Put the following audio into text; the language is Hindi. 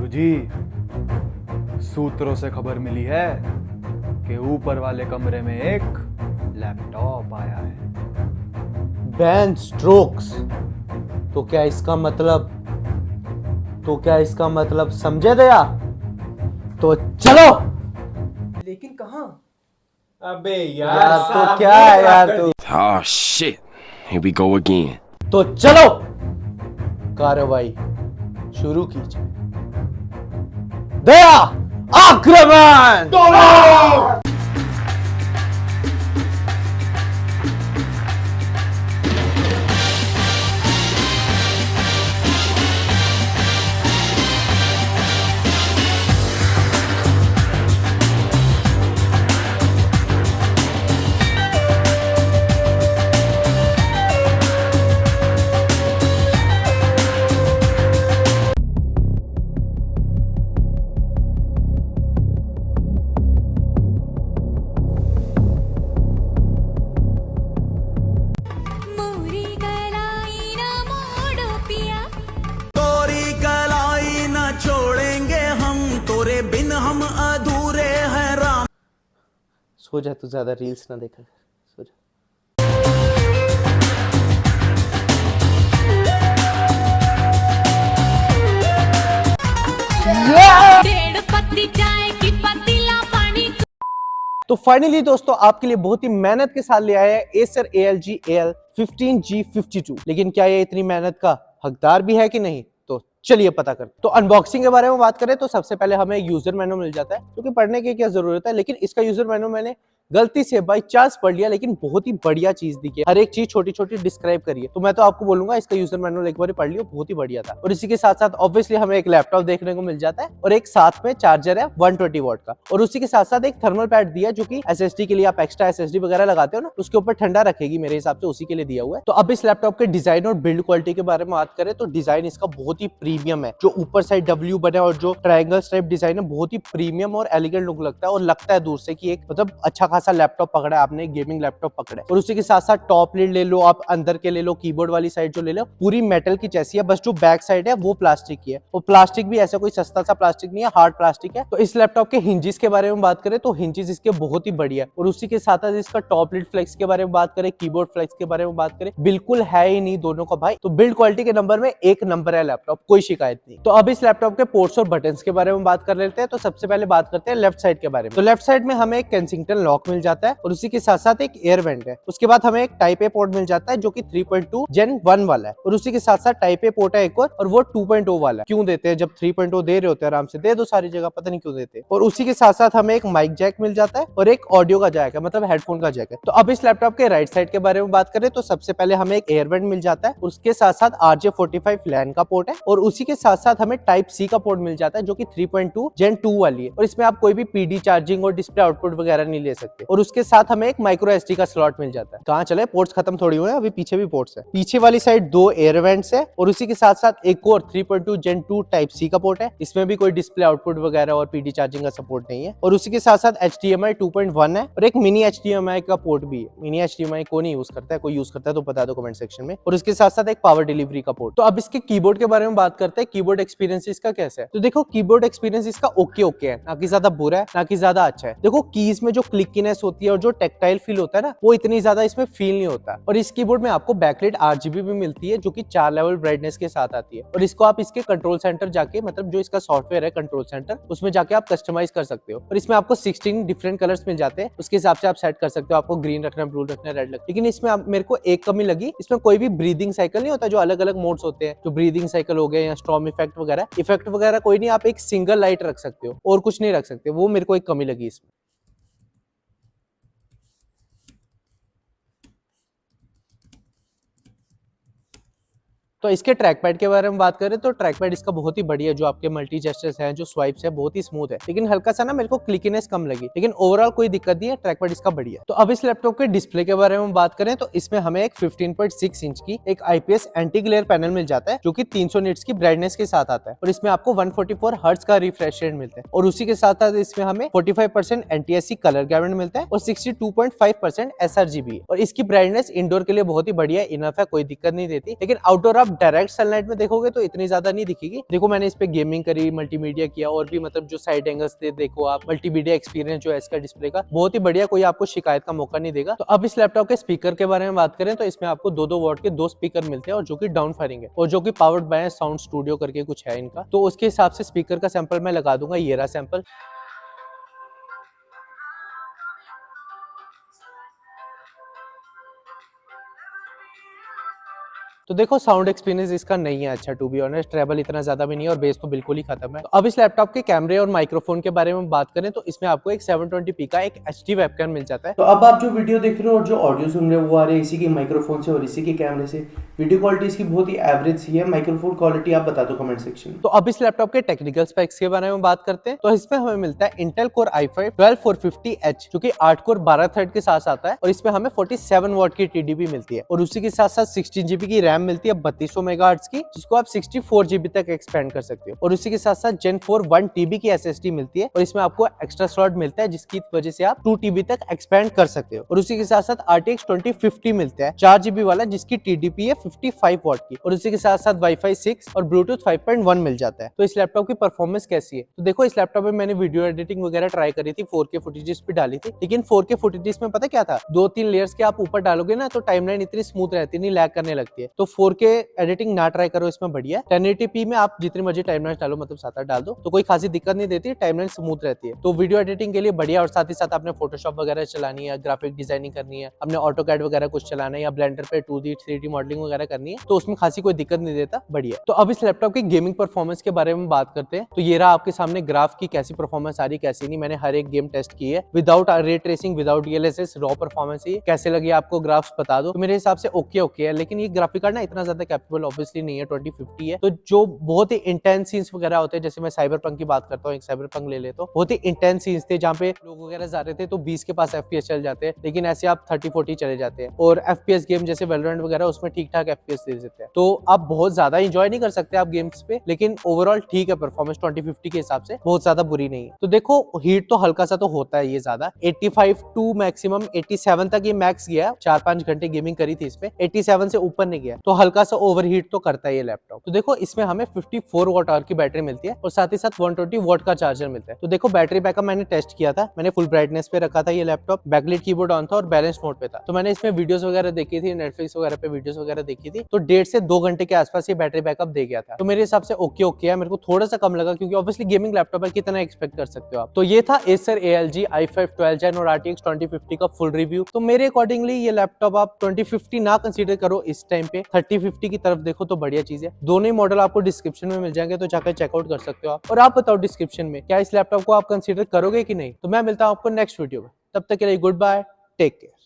गुरुजी, सूत्रों से खबर मिली है कि ऊपर वाले कमरे में एक लैपटॉप आया है। Ban strokes. तो क्या इसका मतलब समझे दया? तो चलो। लेकिन कहाँ? अबे यार तो क्या है यार तू? Oh shit. Here we go again. तो चलो कार्रवाई शुरू कीजिए। दया आक्रमण। तोरी कलाई न छोड़ेंगे हम, तोरे बिन हम अधूरे हैं राम। सो जा, तू ज्यादा रील्स ना देखा, सो जा। डेढ़ पत्ती चाय की पतीला पानी। तो फाइनली दोस्तों आपके लिए बहुत ही मेहनत के साथ ले आया है Acer ALG AL15G52। लेकिन क्या ये इतनी मेहनत का हकदार भी है कि नहीं, तो चलिए पता करते। तो अनबॉक्सिंग के बारे में बात करें तो सबसे पहले हमें यूजर मैनुअल मिल जाता है, क्योंकि पढ़ने की क्या जरूरत है, लेकिन इसका यूजर मैनुअल मैंने गलती से बाई चांस पढ़ लिया, लेकिन बहुत ही बढ़िया चीज दी है। हर एक चीज छोटी छोटी डिस्क्राइब करिए, तो मैं तो आपको बोलूंगा इसका यूजर मैनुअल एक बार पढ़ लियो, बहुत ही बढ़िया था। और इसी के साथ साथ ऑब्वियसली हमें एक लैपटॉप देखने को मिल जाता है और एक साथ में चार्जर है 120 वॉट का, और उसी के साथ साथ एक थर्मल पैड दिया जो कि SSD के लिए आप एक्स्ट्रा SSD वगैरह लगाते हो ना, उसके ऊपर ठंडा रखेगी मेरे हिसाब से, उसी के लिए दिया हुआ है। तो अब इस लैपटॉप के डिजाइन और बिल्ड क्वालिटी के बारे में बात करें तो डिजाइन इसका बहुत ही प्रीमियम है। जो ऊपर साइड W बना और जो ट्रायंगल स्ट्राइप डिजाइन है, बहुत ही प्रीमियम और एलिगेंट लुक लगता है, और लगता है दूर से कि एक मतलब अच्छा खासा लैपटॉप पकड़ा है आपने, गेमिंग लैपटॉप पकड़ा है। और उसी के साथ साथ टॉप लिड ले लो आप, अंदर के ले लो, कीबोर्ड वाली साइड जो ले लो पूरी मेटल की जैसी है, बस जो बैक साइड है वो प्लास्टिक की है। और प्लास्टिक भी ऐसा कोई सस्ता सा प्लास्टिक नहीं है, हार्ड प्लास्टिक है। तो इस लैपटॉप के हिंजेस के बारे में बात करें तो हिंजेस इसके बहुत ही बढ़िया है। और उसी के साथ साथ इसका टॉप लिड फ्लेक्स के बारे में बात करें, कीबोर्ड फ्लेक्स के बारे में बात करें, बिल्कुल है ही नहीं दोनों का भाई। तो बिल्ड क्वालिटी के नंबर में एक नंबर है लैपटॉप, कोई शिकायत नहीं। तो अब इस लैपटॉप के पोर्ट्स और बटन्स के बारे में बात कर लेते हैं। तो सबसे पहले बात करते हैं लेफ्ट साइड के बारे में। तो लेफ्ट साइड में हमें एक केंसिंगटन लॉक मिल जाता है, और उसी के साथ साथ एक एयर वेंट है। उसके बाद हमें एक टाइप ए पोर्ट मिल जाता है जो कि 3.2 Gen 1 वाला है, और उसी के साथ साथ टाइप ए पोर्ट है एक और वो 2.0 वाला है। क्यों देते हैं, जब 3.0 दे रहे होते हैं आराम से दे दो सारी जगह, पता नहीं क्यों देते। और उसी के साथ साथ हमें एक माइक जैक मिल जाता है और एक ऑडियो का जैक है, मतलब हेडफोन का जैक है। तो अब इस लैपटॉप के राइट साइड के बारे में बात करें तो सबसे पहले हमें एक एयर वेंट मिल जाता है, उसके साथ साथ RJ45 लैन का पोर्ट है, और उसी के साथ साथ हमें टाइप सी का पोर्ट मिल जाता है जो कि 3.2 Gen 2 वाली है, और इसमें आप कोई भी PD चार्जिंग और डिस्प्ले आउटपुट वगैरह नहीं ले सकते। और उसके साथ हमें एक माइक्रो SD का स्लॉट मिल जाता है। कहाँ चले, पोर्ट्स खत्म थोड़ी हुए, अभी पीछे भी पोर्ट्स है। पीछे वाली साइड 2 एयर वेंट्स है, और उसी के साथ साथ एक और 3.2 Gen 2 टाइप सी का पोर्ट है। इसमें भी कोई डिस्प्ले आउटपुट वगैरह और PD चार्जिंग का सपोर्ट नहीं है। और उसी के साथ साथ HDMI 2.1 है, और एक मिनी HDMI का पोर्ट भी है। मिनी HDMI कौन यूज करता है, कोई यूज करता है तो बता दो कमेंट सेक्शन में। और उसके साथ साथ एक पावर डिलीवरी का पोर्ट। तो अब इसके कीबोर्ड के बारे में बात करते हैं, कीबोर्ड एक्सपीरियंस इसका कैसा है। तो देखो कीबोर्ड एक्सपीरियंस इसका ओके है, ना कि ज्यादा बुरा है ना कि ज्यादा अच्छा है। देखो कीज में जो क्लिकीनेस होती है और जो टेक्टाइल फील होता है ना, वो इतनी ज्यादा इसमें फील नहीं होता। और इस कीबोर्ड में आपको बैकलाइट RGB भी मिलती है जो कि 4 लेवल ब्राइटनेस के साथ आती है, और इसको आप इसके कंट्रोल सेंटर जाके, मतलब जो इसका सॉफ्टवेयर है कंट्रोल सेंटर, उसमें जाके आप कस्टमाइज कर सकते हो। और इसमें आपको 16 डिफरेंट कलर्स मिल जाते हैं, उसके हिसाब से आप सेट कर सकते हो, आपको ग्रीन रखना, ब्लू रखना, रेड रखना। लेकिन इसमें मेरे को एक कमी लगी, इसमें कोई भी ब्रीदिंग साइकिल नहीं होता, जो अलग अलग मोड्स होते हैं, जो ब्रीदिंग साइकिल हो गए या स्टॉर्म इफेक्ट वगैरह कोई नहीं, आप एक सिंगल लाइट रख सकते हो और कुछ नहीं रख सकते। वो मेरे को एक कमी लगी इसमें। तो इसके ट्रैक पैड के बारे में बात करें तो ट्रैक पैड इसका बहुत ही बढ़िया, जो आपके मल्टी जेस्चर्स हैं, जो स्वाइप्स है, बहुत ही स्मूथ है। लेकिन हल्का सा ना मेरे को क्लिकीनेस कम लगी, लेकिन ओवरऑल कोई दिक्कत नहीं है, ट्रैक पैड इसका बढ़िया। तो अब इस लैपटॉप के डिस्प्ले के बारे में बात करें तो इसमें हमें एक 15.6 इंच की एक IPS एंटी ग्लेयर पैनल मिल जाता है जो कि 300 निट्स की ब्राइटनेस के साथ आता है, और इसमें आपको 144 हर्ट्ज का रिफ्रेश रेट मिलता है। और उसी के साथ साथ इसमें हमें 45% NTSC कलर गारंटी मिलता है और 62.5% sRGB। और इसकी ब्राइटनेस इंडोर के लिए बहुत ही बढ़िया इनफ है, कोई दिक्कत नहीं देती। लेकिन आउटडोर आप आप डायरेक्ट सनलाइट में देखोगे तो इतनी ज्यादा नहीं दिखेगी। देखो मैंने इस पे गेमिंग करी, मल्टीमीडिया किया और भी मतलब जो साइड एंगल्स थे देखो आप, मल्टीमीडिया एक्सपीरियंस जो है इसका डिस्प्ले का बहुत ही बढ़िया, कोई आपको शिकायत का मौका नहीं देगा। तो अब इस लैपटॉप के स्पीकर के बारे में बात करें तो इसमें आपको 2-2 वॉट के 2 स्पीकर मिलते हैं और जो कि डाउन फायरिंग है और जो कि पावर्ड बाय साउंड स्टूडियो करके कुछ है इनका। तो उसके हिसाब से स्पीकर का सैंपल मैं लगा दूंगा, ये रहा सैंपल। तो देखो साउंड एक्सपीरियंस इसका नहीं है अच्छा, टू बी ऑनेस्ट। ट्रेबल इतना ज्यादा भी नहीं है और बेस तो बिल्कुल ही खत्म है। तो अब इस लैपटॉप के कैमरे और माइक्रोफोन के बारे में बात करें तो इसमें आपको एक 720p का एक HD वेबकैम मिल जाता है। तो अब आप जो वीडियो देख रहे हो और जो ऑडियो सुन रहे हो वो आ रहे हैं इसी के माइक्रोफोन से और इसी के कैमरे से। वीडियो क्वालिटी इसकी बहुत ही एवरेज सी है। माइक्रोफोन क्वालिटी आप बता दो कमेंट सेक्शन में। तो अब इस लैपटॉप के टेक्निकल स्पेक्स के बारे में बात करते हैं। तो इसमें हमें मिलता है इंटेल कोर i5 12450H जो कि 8 कोर 12 थ्रेड के साथ आता है और इसमें हमें 47 वॉट की TDP मिलती है और उसी के साथ साथ 16GB की रैम मिलती है 3200 मेगाहर्ट्ज की, जिसको आप 64GB तक एक्सपेंड कर सकते हो। और उसी के साथ साथ Gen 4 1TB की SSD मिलती है और इसमें आपको एक्स्ट्रा स्लॉट मिलता है जिसकी वजह से आप 2TB तक एक्सपेंड कर सकते हो। और उसी के साथ साथ RTX 2050 मिलता है 4GB वाला जिसकी TDP है 55 वॉट की और उसी के साथ साथ Wi-Fi 6 और Bluetooth 5.1 मिल जाता है। तो इस लैपटॉप की परफॉर्मेंस कैसी है? तो देखो इस लैपटॉप में मैंने वीडियो एडिटिंग वगैरह ट्राई करी थी, 4K फुटेजेस भी डाली थी, लेकिन 4K फुटेजेस में पता क्या था, 2-3 लेयर्स के आप ऊपर डालोगे ना तो टाइमलाइन इतनी स्मूथ रहती नहीं, लैग करने लगती है। तो 4K एडिटिंग ना ट्राई करो, इसमें बढ़िया है। 1080p में आप जितनी मर्जी टाइमलाइन डालो, मतलब 7-8 डाल दो तो कोई खासी दिक्कत नहीं देती, टाइमलाइन स्मूथ रहती है। तो वीडियो एडिटिंग के लिए बढ़िया। और साथ ही साथ आपने फोटोशॉप वगैरह चलानी है, ग्राफिक डिजाइनिंग करनी है, अपने ऑटोकैड वगैरह कुछ चलाना है या ब्लेंडर पे 2D 3D मॉडलिंग वगैरह करनी है तो उसमें खासी कोई दिक्कत नहीं देता, बढ़िया। तो अब इस लैपटॉप की गेमिंग परफॉर्मेंस के बारे में बात करते हैं। तो ये रहा आपके सामने ग्राफ की कैसी परफॉर्मेंस आ रही कैसी नहीं। मैंने हर एक गेम टेस्ट की है without ray tracing, without DLSS, raw performance ही। कैसे लगी आपको ग्राफ्स बता दो। तो मेरे हिसाब से ओके है, लेकिन ये ग्राफिक कार्ड ना इतना ज्यादा कैपेबल ऑब्वियसली नहीं है, 2050 है। तो जो बहुत ही इंटेंस सीन्स वगैरह होते हैं, जैसे मैं साइबरपंक की बात करता हूँ, एक साइबरपंक ले लेता हूँ, बहुत ही इंटेंस सीन्स थे जहाँ पे लोग वगैरह जा रहे थे तो 20 के पास FPS चल जाते हैं, लेकिन ऐसे आप 30-40 चले जाते हैं। और FPS गेम जैसे वैलोरेंट वगैरह उसमें ठीक ठाक FPS दे देते हैं, तो आप बहुत ज्यादा इंजॉय नहीं कर सकते आप गेम्स पे, लेकिन ओवरऑल ठीक है परफॉर्मेंस 2050 के हिसाब से, बहुत ज्यादा बुरी नहीं है। तो देखो हीट तो हल्का सा तो होता है ये ज्यादा, 85 टू मैक्सिमम 87 तक ये मैक्स गया, 4-5 घंटे गेमिंग करी थी इसपे, 87 से ऊपर नहीं गया, तो हल्का सा ओवरहीट तो करता है ये लैपटॉप। तो देखो इसमें हमें 54 वॉट आवर की बैटरी मिलती है और साथ ही साथ 120 वॉट का चार्जर मिलता है। तो देखो बैटरी बैकअप मैंने टेस्ट किया था, मैंने फुल ब्राइटनेस पे रखा था ये लैपटॉप, बैकलाइट कीबोर्ड ऑन था और बैलेंस मोड पे था। तो मैंने इसमें वीडियोस वगैरह देखी थी, नेटफ्लिक्स वगैरह पे वीडियोस वगैरह देखी थी, तो 1.5 से 2 घंटे के आसपास ये बैटरी बैकअप दे गया था। तो मेरे हिसाब से ओके है, मेरे को थोड़ा सा कम लगा क्योंकि ऑब्वियसली गेमिंग लैपटॉप है, कितना एक्सपेक्ट कर सकते हो आप। तो ये था Acer ALG i5 12 Gen और RTX 2050 का फुल रिव्यू। तो मेरे अकॉर्डिंगली ये लैपटॉप आप 2050 ना कंसीडर करो इस टाइम पे, 3050 की तरफ देखो तो बढ़िया चीज है। दोनों ही मॉडल आपको डिस्क्रिप्शन में मिल जाएंगे, तो जाकर चेकआउट कर सकते हो आप। और आप बताओ डिस्क्रिप्शन में क्या इस लैपटॉप को आप कंसीडर करोगे कि नहीं। तो मैं मिलता हूं आपको नेक्स्ट वीडियो में, तब तक के लिए गुड बाय, टेक केयर।